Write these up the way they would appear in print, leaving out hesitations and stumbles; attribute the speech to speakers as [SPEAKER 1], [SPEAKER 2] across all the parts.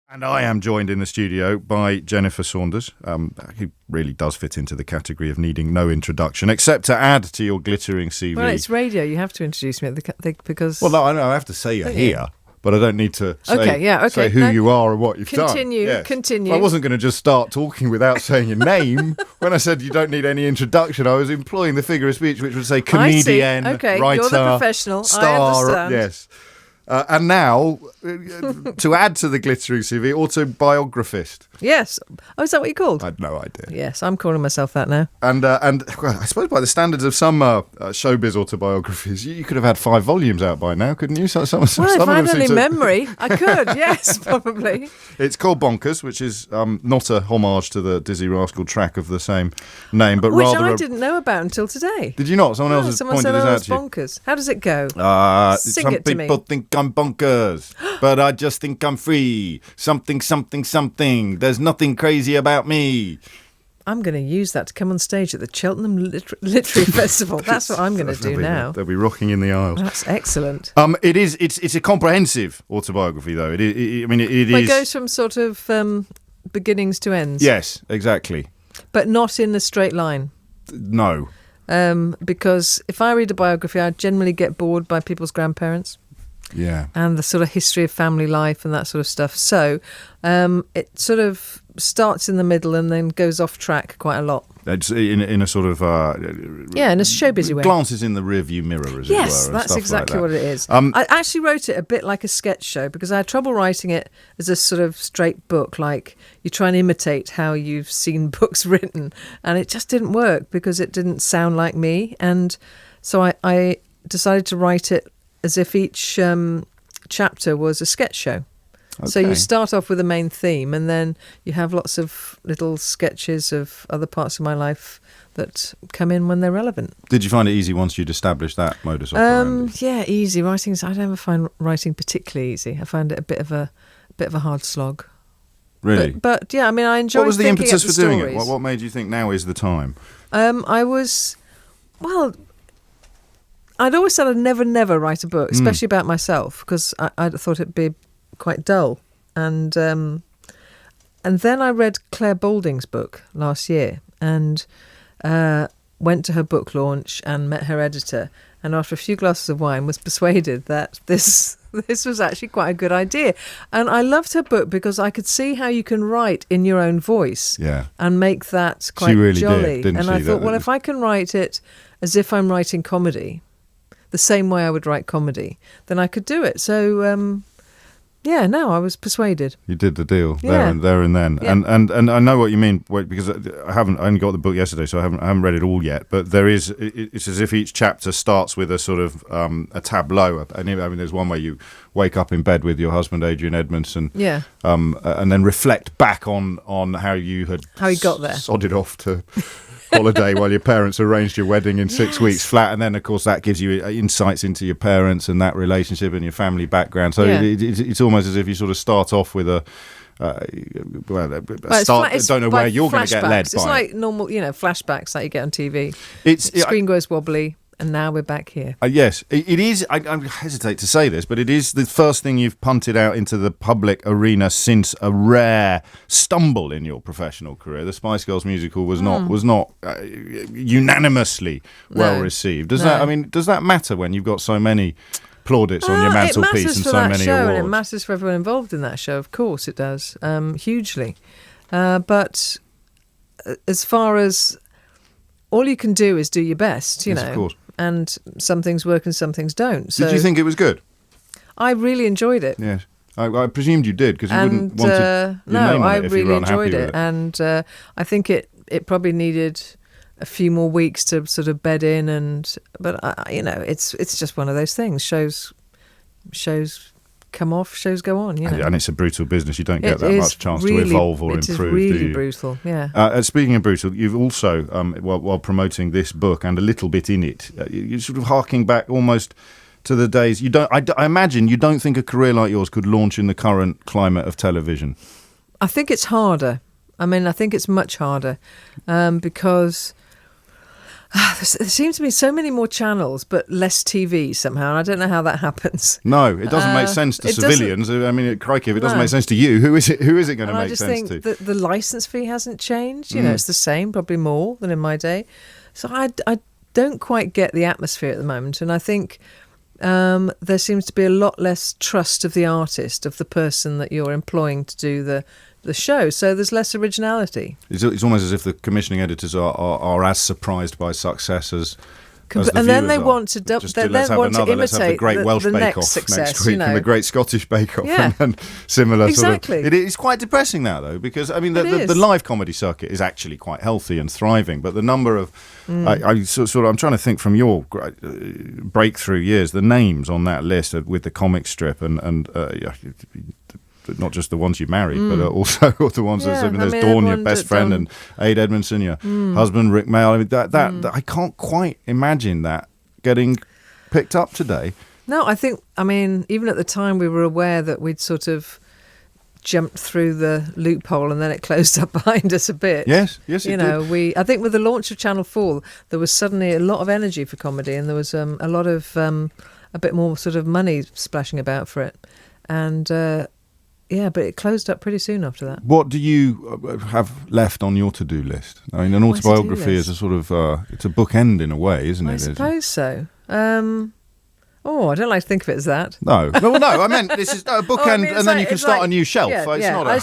[SPEAKER 1] And I am joined in the studio by Jennifer Saunders, who really does fit into the category of needing no introduction, except to add to your glittering CV.
[SPEAKER 2] Well, it's radio. You have to introduce me because...
[SPEAKER 1] Well, no, I know I have to say you're here, but I don't need to say who you are and what you've done.
[SPEAKER 2] Continue.
[SPEAKER 1] I wasn't going to just start talking without saying your name. When I said you don't need any introduction, I was employing the figure of speech which would say comedian, writer,
[SPEAKER 2] you're the professional.
[SPEAKER 1] star.
[SPEAKER 2] I understand.
[SPEAKER 1] Yes. And now, to add to the glittering CV, autobiographist.
[SPEAKER 2] Yes. Oh, is that what you're called?
[SPEAKER 1] I had no idea.
[SPEAKER 2] Yes, I'm calling myself that now.
[SPEAKER 1] And well, I suppose by the standards of some showbiz autobiographies, you could have had 5 volumes out by now, couldn't you? Some
[SPEAKER 2] if I had any memory, I could, yes, probably.
[SPEAKER 1] It's called Bonkers, which is not a homage to the Dizzy Rascal track of the same name, but
[SPEAKER 2] which
[SPEAKER 1] rather...
[SPEAKER 2] I didn't know about until today.
[SPEAKER 1] Did you not? Someone else has pointed this out to you.
[SPEAKER 2] Bonkers. How does it go?
[SPEAKER 1] Sing it to me. Some people think I'm bonkers, but I just think I'm free. Something, something, something. There's nothing crazy about me.
[SPEAKER 2] I'm going to use that to come on stage at the Cheltenham Literary Festival. That's what I'm going to do now.
[SPEAKER 1] They'll be rocking in the aisles.
[SPEAKER 2] That's excellent.
[SPEAKER 1] It's a comprehensive autobiography, though. It is.
[SPEAKER 2] It goes from sort of beginnings to ends.
[SPEAKER 1] Yes, exactly.
[SPEAKER 2] But not in a straight line.
[SPEAKER 1] No.
[SPEAKER 2] Because if I read a biography, I generally get bored by people's grandparents.
[SPEAKER 1] Yeah.
[SPEAKER 2] And the sort of history of family life and that sort of stuff. So it sort of starts in the middle and then goes off track quite a lot.
[SPEAKER 1] It's in a sort of...
[SPEAKER 2] in a showbizy way.
[SPEAKER 1] Glances in the rearview mirror, as it were.
[SPEAKER 2] Yes, that's exactly what it is. I actually wrote it a bit like a sketch show because I had trouble writing it as a sort of straight book, like you try and imitate how you've seen books written. And it just didn't work because it didn't sound like me. And so I decided to write it as if each chapter was a sketch show. Okay. So you start off with a main theme and then you have lots of little sketches of other parts of my life that come in when they're relevant.
[SPEAKER 1] Did you find it easy once you'd established that modus operandi?
[SPEAKER 2] Yeah, easy. I never find writing particularly easy. I find it a bit of a hard slog.
[SPEAKER 1] Really?
[SPEAKER 2] But yeah, I mean, I enjoyed.
[SPEAKER 1] What was the impetus for doing
[SPEAKER 2] stories.
[SPEAKER 1] it? What made you think now is the time?
[SPEAKER 2] I'd always said I'd never write a book, especially about myself, because I thought it'd be quite dull. And then I read Claire Balding's book last year and went to her book launch and met her editor. And after a few glasses of wine, was persuaded that this was actually quite a good idea. And I loved her book because I could see how you can write in your own voice and make that quite
[SPEAKER 1] she really
[SPEAKER 2] jolly.
[SPEAKER 1] Didn't
[SPEAKER 2] and
[SPEAKER 1] she?
[SPEAKER 2] I thought, well, if I can write it as if I'm writing comedy, the same way I would write comedy, then I could do it. So, I was persuaded.
[SPEAKER 1] You did the deal there and then. Yeah. And I know what you mean because I only got the book yesterday, so I haven't read it all yet. But it's as if each chapter starts with a sort of a tableau. And there's one where you wake up in bed with your husband, Adrian Edmondson, and then reflect back on how you got there, sodded off to holiday while your parents arranged your wedding in 6 weeks flat, and then of course that gives you insights into your parents and that relationship and your family background. So it's almost as if you sort of start off with I don't know where you're going to get led by.
[SPEAKER 2] It's like normal, flashbacks that you get on TV. Screen goes wobbly. And now we're back here.
[SPEAKER 1] Yes, it is. I hesitate to say this, but it is the first thing you've punted out into the public arena since a rare stumble in your professional career. The Spice Girls musical was not unanimously well received. Does that matter when you've got so many plaudits on your mantelpiece and so many awards?
[SPEAKER 2] And it matters for everyone involved in that show. Of course, it does hugely. But as far as all you can do is do your best,
[SPEAKER 1] Yes, of course.
[SPEAKER 2] And some things work and some things don't. So
[SPEAKER 1] did you think it was good?
[SPEAKER 2] I really enjoyed it.
[SPEAKER 1] Yes. I presumed you did because you wouldn't want to name on it if you were unhappy with it.
[SPEAKER 2] And I think it probably needed a few more weeks to sort of bed in. But it's just one of those things. Shows come off, shows go on.
[SPEAKER 1] And it's a brutal business. You don't get that much chance to evolve or improve.
[SPEAKER 2] It is really
[SPEAKER 1] do you?
[SPEAKER 2] Brutal, yeah.
[SPEAKER 1] Speaking of brutal, you've also, while promoting this book and a little bit in it, you're sort of harking back almost to the days. I imagine you don't think a career like yours could launch in the current climate of television.
[SPEAKER 2] I think it's harder. I think it's much harder because There seems to be so many more channels, but less TV somehow, and I don't know how that happens.
[SPEAKER 1] No, it doesn't make sense to civilians. I mean, crikey, if it doesn't make sense to you, who is it going to make sense to?
[SPEAKER 2] I just think that the licence fee hasn't changed. You know, it's the same, probably more than in my day. So I don't quite get the atmosphere at the moment, and I think there seems to be a lot less trust of the artist, of the person that you're employing to do the show, so there's less originality.
[SPEAKER 1] It's almost as if the commissioning editors are as surprised by success as the
[SPEAKER 2] and then they
[SPEAKER 1] viewers
[SPEAKER 2] want to
[SPEAKER 1] let's have the Great Welsh Bake Off
[SPEAKER 2] success,
[SPEAKER 1] next week and the Great Scottish Bake Off and similar
[SPEAKER 2] exactly.
[SPEAKER 1] It is quite depressing now, though, because I mean the live comedy circuit is actually quite healthy and thriving, but the number of I'm trying to think from your breakthrough years, the names on that list with the comic strip and not just the ones you married, but also the ones there's Dawn, your best friend, and Aid Edmondson, your husband, Rick Mail. I mean, that I can't quite imagine that getting picked up today.
[SPEAKER 2] No, I mean, even at the time we were aware that we'd sort of jumped through the loophole and then it closed up behind us a bit.
[SPEAKER 1] Yes,
[SPEAKER 2] I think with the launch of Channel 4, there was suddenly a lot of energy for comedy, and there was a lot of a bit more sort of money splashing about for it. And but it closed up pretty soon after that. What
[SPEAKER 1] do you have left on your to-do list? I mean, an autobiography is a sort of it's a bookend in a way, isn't it?
[SPEAKER 2] I suppose so. I don't like to think of it as that.
[SPEAKER 1] No. I meant this is a bookend, and then you can start a new shelf.
[SPEAKER 2] I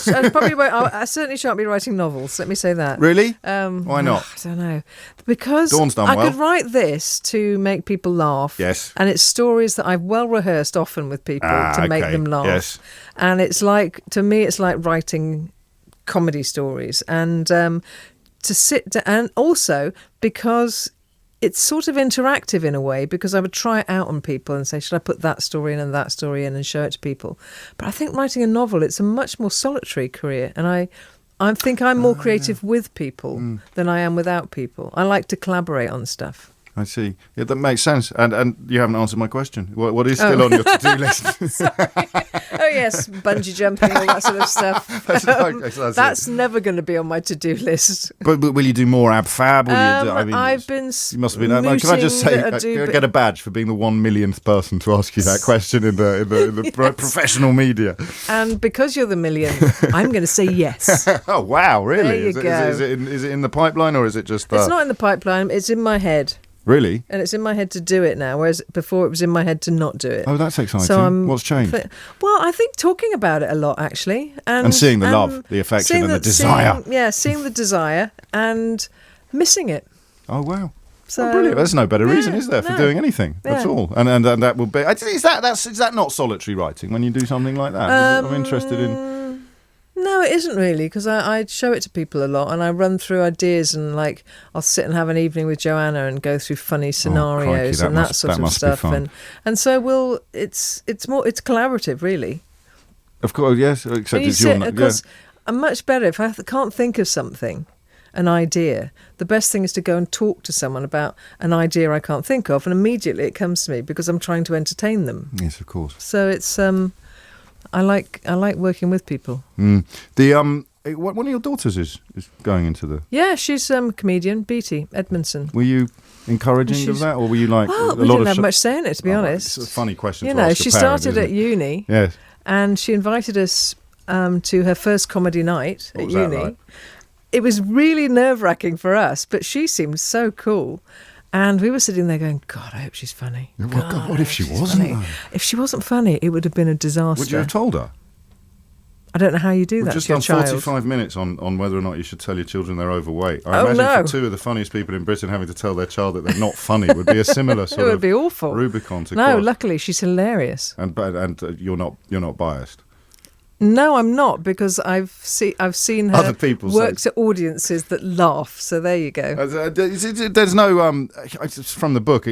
[SPEAKER 2] certainly shan't be writing novels. Let me say that.
[SPEAKER 1] Really? Why not?
[SPEAKER 2] I don't know. Because
[SPEAKER 1] Dawn's done
[SPEAKER 2] I
[SPEAKER 1] well.
[SPEAKER 2] could write this to make people laugh.
[SPEAKER 1] Yes.
[SPEAKER 2] And it's stories that I've well rehearsed often with people to make them laugh.
[SPEAKER 1] Yes.
[SPEAKER 2] And it's like, to me, it's like writing comedy stories, and to sit down, and also because it's sort of interactive in a way, because I would try it out on people and say, should I put that story in and that story in, and show it to people. But I think writing a novel, it's a much more solitary career, and I think I'm more creative with people than I am without people. I like to collaborate on stuff.
[SPEAKER 1] I see. Yeah, that makes sense. And you haven't answered my question. What is still on your to-do list?
[SPEAKER 2] Oh, yes, bungee jumping, all that sort of stuff. That's never going to be on my to-do list.
[SPEAKER 1] But will you do more ab fab?
[SPEAKER 2] I've been.
[SPEAKER 1] You must have been. Can I just say, get a badge for being the 1 millionth person to ask you that question in the professional media?
[SPEAKER 2] And because you're the millionth, I'm going to say yes.
[SPEAKER 1] Oh wow! Really?
[SPEAKER 2] There you go.
[SPEAKER 1] Is it in the pipeline, or is it just?
[SPEAKER 2] It's not in the pipeline. It's in my head.
[SPEAKER 1] Really?
[SPEAKER 2] And it's in my head to do it now, whereas before it was in my head to not do it.
[SPEAKER 1] Oh, that's exciting. So what's changed?
[SPEAKER 2] Well, I think talking about it a lot, actually. And
[SPEAKER 1] seeing the love, the affection and the desire.
[SPEAKER 2] Seeing the desire and missing it.
[SPEAKER 1] Oh, wow. So, brilliant. There's no better reason, is there, for doing anything at all? And that will be... Is that not solitary writing when you do something like that? I'm interested in...
[SPEAKER 2] No, it isn't really, because I show it to people a lot, and I run through ideas, and like I'll sit and have an evening with Joanna and go through funny scenarios that sort of stuff, and so it's collaborative, really.
[SPEAKER 1] Of course, yes. Except it's your.
[SPEAKER 2] Of course, I'm much better if I can't think of something, an idea. The best thing is to go and talk to someone about an idea I can't think of, and immediately it comes to me because I'm trying to entertain them.
[SPEAKER 1] Yes, of course.
[SPEAKER 2] So it's I like working with people.
[SPEAKER 1] One of your daughters is going into the...
[SPEAKER 2] Yeah, she's a comedian, Beatty Edmondson.
[SPEAKER 1] Were you encouraging of that, or were you like...
[SPEAKER 2] we didn't have much say in it, to be honest.
[SPEAKER 1] It's a funny question to ask
[SPEAKER 2] she
[SPEAKER 1] a parent,
[SPEAKER 2] started at uni,
[SPEAKER 1] yes,
[SPEAKER 2] and she invited us to her first comedy night at uni.
[SPEAKER 1] Right?
[SPEAKER 2] It was really nerve-wracking for us, but she seemed so cool. And we were sitting there going, God, I hope she's funny.
[SPEAKER 1] God, what if she wasn't?
[SPEAKER 2] If she wasn't funny, it would have been a disaster.
[SPEAKER 1] Would you have told her?
[SPEAKER 2] I don't know how you do that
[SPEAKER 1] just
[SPEAKER 2] to your
[SPEAKER 1] done
[SPEAKER 2] child.
[SPEAKER 1] 45 minutes on whether or not you should tell your children they're overweight. I imagine for two of the funniest people in Britain having to tell their child that they're not funny would be a similar sort of...
[SPEAKER 2] It would be awful.
[SPEAKER 1] Rubicon to
[SPEAKER 2] No,
[SPEAKER 1] cross.
[SPEAKER 2] luckily she's hilarious.
[SPEAKER 1] And you're not biased.
[SPEAKER 2] No, I'm not, because I've seen her
[SPEAKER 1] Other people
[SPEAKER 2] work to audiences that laugh. So there you go.
[SPEAKER 1] There's no from the book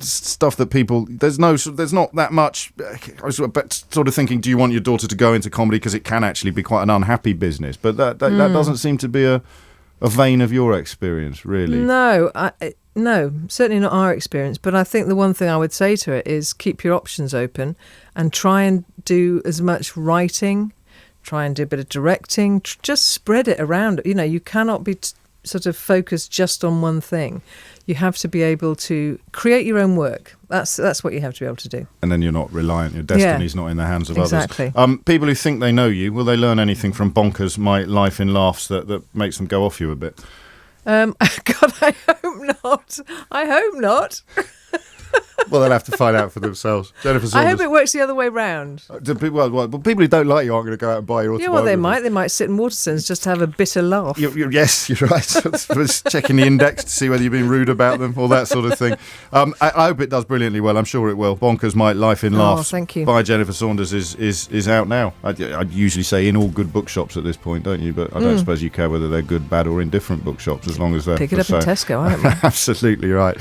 [SPEAKER 1] stuff that people. There's not that much. I was sort of thinking, do you want your daughter to go into comedy because it can actually be quite an unhappy business? But that doesn't seem to be a vein of your experience, really.
[SPEAKER 2] No, certainly not our experience. But I think the one thing I would say to it is keep your options open and try and do as much writing, try and do a bit of directing, just spread it around. You know, you cannot be sort of focus just on one thing. You have to be able to create your own work. That's what you have to be able to do.
[SPEAKER 1] And then you're not reliant. Your destiny's not in the hands of
[SPEAKER 2] exactly.
[SPEAKER 1] others. People who think they know you, will they learn anything from Bonkers, My Life in Laughs that makes them go off you a bit?
[SPEAKER 2] God, I hope not. I hope not.
[SPEAKER 1] Well, they'll have to find out for themselves. Jennifer Saunders.
[SPEAKER 2] I hope it works the other way round.
[SPEAKER 1] People who don't like you aren't going to go out and buy your autobiography.
[SPEAKER 2] Yeah, well, they might. They might sit in Waterson's just to have a bitter laugh.
[SPEAKER 1] Yes, you're right. Just checking the index to see whether you've been rude about them, all that sort of thing. I hope it does brilliantly well. I'm sure it will. Bonkers, My Life in Laughs
[SPEAKER 2] thank you.
[SPEAKER 1] by Jennifer Saunders is out now. I'd usually say in all good bookshops at this point, don't you? But I don't suppose you care whether they're good, bad or indifferent bookshops as long as they're...
[SPEAKER 2] Pick it up in Tesco, I don't mind.
[SPEAKER 1] Absolutely right.